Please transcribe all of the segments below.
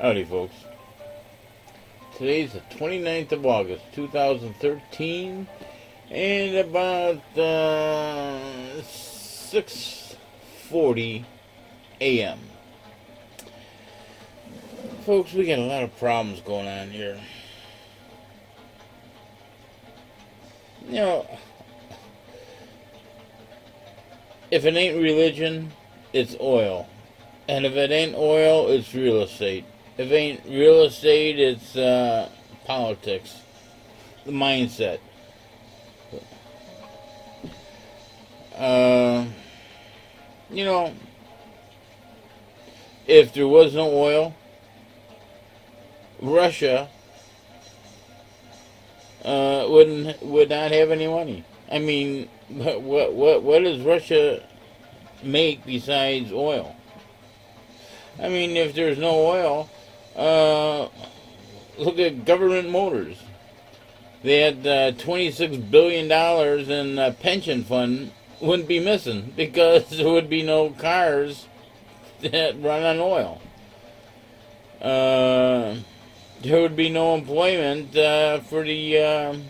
Howdy, folks. Today's the 29th of August, 2013, and about 6:40 a.m. Folks, we got a lot of problems going on here. You know, if it ain't religion, it's oil. And if it ain't oil, it's real estate. If it ain't real estate, it's politics. The mindset. You know, if there was no oil, Russia would not have any money. I mean, what does Russia make besides oil? I mean, if there's no oil, look at Government Motors. They had $26 billion in a pension fund wouldn't be missing because there would be no cars that run on oil. There would be no employment for the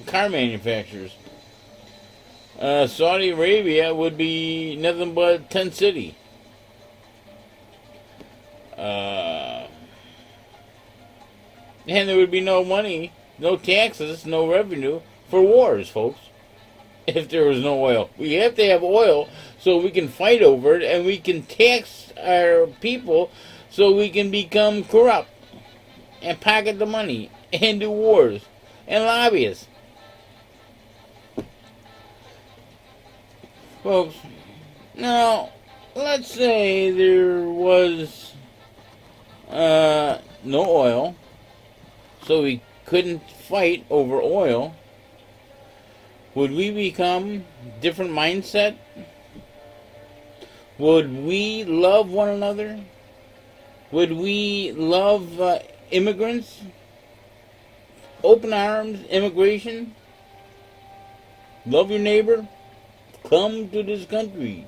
car manufacturers. Saudi Arabia would be nothing but tent city. And there would be no money, no taxes, no revenue for wars, folks, if there was no oil. We have to have oil so we can fight over it and we can tax our people so we can become corrupt and pocket the money and do wars and lobbyists. Folks, now, let's say there was no oil, so we couldn't fight over oil. Would we become different mindset? Would we love one another? Would we love immigrants? Open arms, immigration? Love your neighbor? Come to this country.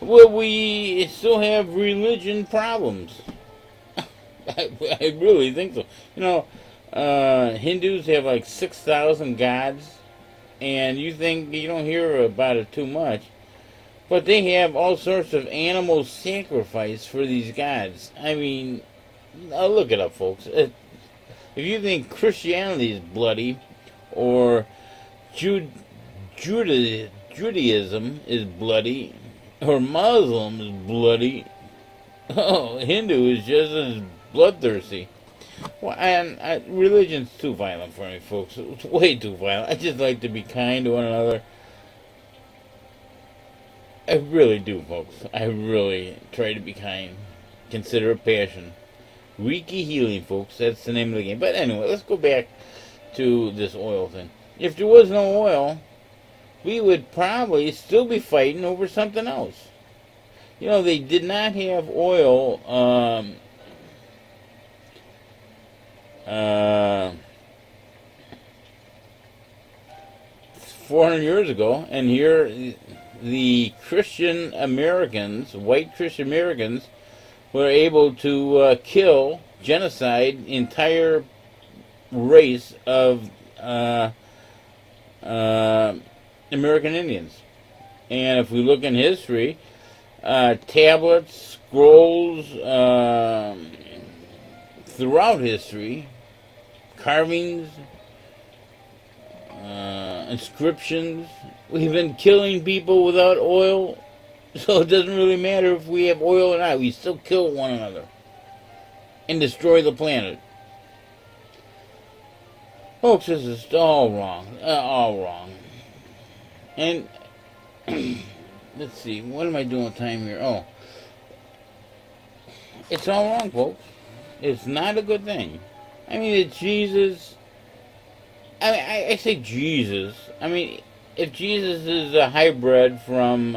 Will we still have religion problems? I really think so. You know, Hindus have like 6,000 gods, and you think you don't hear about it too much, but they have all sorts of animal sacrifice for these gods. I mean, I'll look it up, folks. If you think Christianity is bloody, or Judaism is bloody, or Muslim is bloody, oh, Hindu is just as bloodthirsty. Well, and religion's too violent for me, folks. It's way too violent. I just like to be kind to one another. I really do, folks. I really try to be kind. Consider it passion. Reiki healing, folks. That's the name of the game. But anyway, let's go back to this oil thing. If there was no oil, we would probably still be fighting over something else. You know, they did not have oil 400 years ago, and here the Christian Americans, white Christian Americans, were able to kill, genocide, entire race of American Indians. And if we look in history, tablets, scrolls, throughout history, carvings, inscriptions, we've been killing people without oil, so it doesn't really matter if we have oil or not. We still kill one another and destroy the planet. Folks, this is all wrong. All wrong. And, let's see, what am I doing with time here? Oh. It's all wrong, folks. It's not a good thing. I mean, it's Jesus. I mean, I say Jesus. I mean, if Jesus is a hybrid from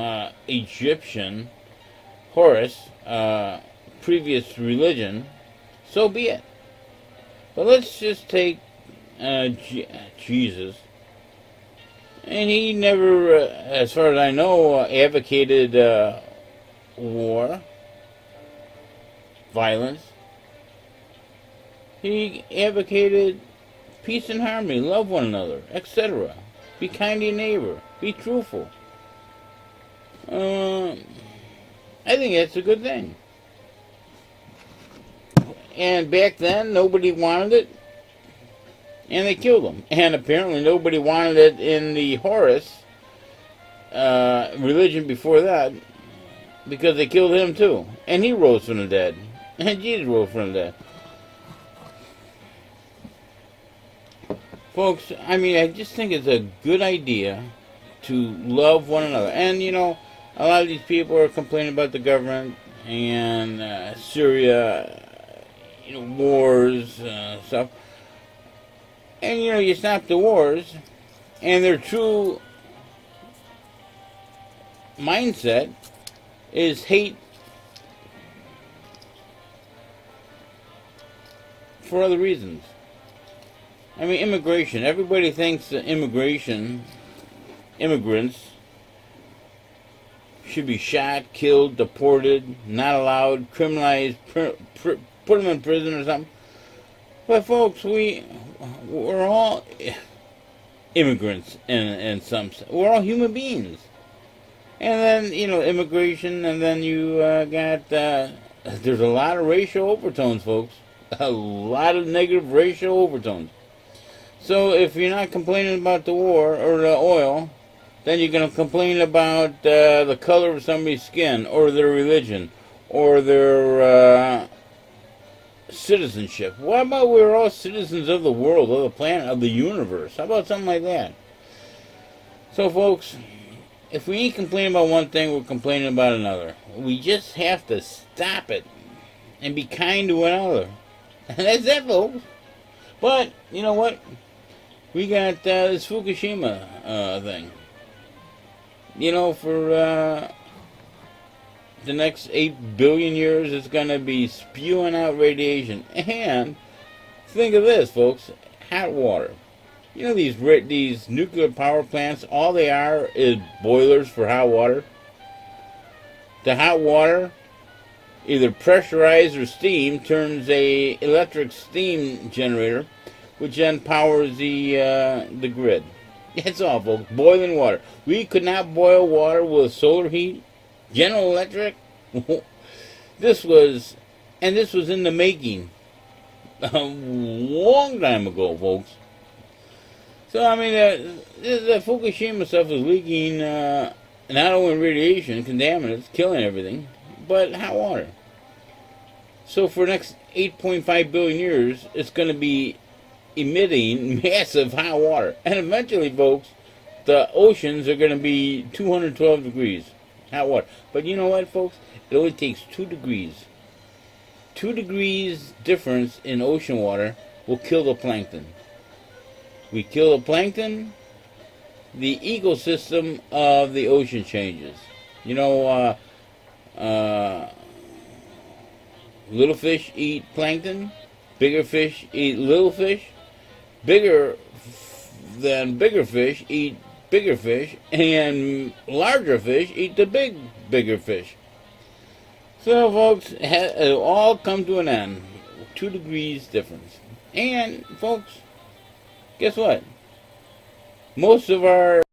Egyptian, Horus, previous religion, so be it. But let's just take Jesus. And he never, as far as I know, advocated war, violence. He advocated peace and harmony, love one another, etc. Be kind to your neighbor. Be truthful. I think that's a good thing. And back then, nobody wanted it, and they killed him. And apparently nobody wanted it in the Horus religion before that, because they killed him too. And he rose from the dead. And Jesus rose from the dead. Folks, I mean, I just think it's a good idea to love one another. And, you know, a lot of these people are complaining about the government and Syria, you know, wars, stuff. And, you know, you stop the wars, and their true mindset is hate for other reasons. I mean, immigration. Everybody thinks that immigrants should be shot, killed, deported, not allowed, criminalized, put them in prison or something. But folks, we're all immigrants in some sense. We're all human beings. And then, you know, immigration, and then you got, there's a lot of racial overtones, folks. A lot of negative racial overtones. So if you're not complaining about the war or the oil, then you're going to complain about the color of somebody's skin, or their religion, or their citizenship. What about we're all citizens of the world, of the planet, of the universe? How about something like that? So folks, if we ain't complaining about one thing, we're complaining about another. We just have to stop it and be kind to one another. And that's it, folks. But, you know what? We got this Fukushima thing. You know, for the next 8 billion years, it's going to be spewing out radiation. And think of this, folks. Hot water. You know, these nuclear power plants, all they are is boilers for hot water. The hot water, either pressurized or steam, turns a electric steam generator, which then powers the grid. That's all, folks. Boiling water. We could not boil water with solar heat. General Electric. This was in the making a long time ago, folks. So, I mean, the Fukushima stuff is leaking not only radiation, contaminants, killing everything, but hot water. So for the next 8.5 billion years, it's going to be emitting massive hot water. And eventually, folks, the oceans are going to be 212 degrees hot water. But you know what, folks? It only takes 2 degrees. 2 degrees difference in ocean water will kill the plankton. We kill the plankton, the ecosystem of the ocean changes. You know, little fish eat plankton, bigger fish eat little fish, bigger fish eat bigger fish, and larger fish eat the bigger fish. So, folks, it'll all come to an end. 2 degrees difference. And, folks, guess what? Most of our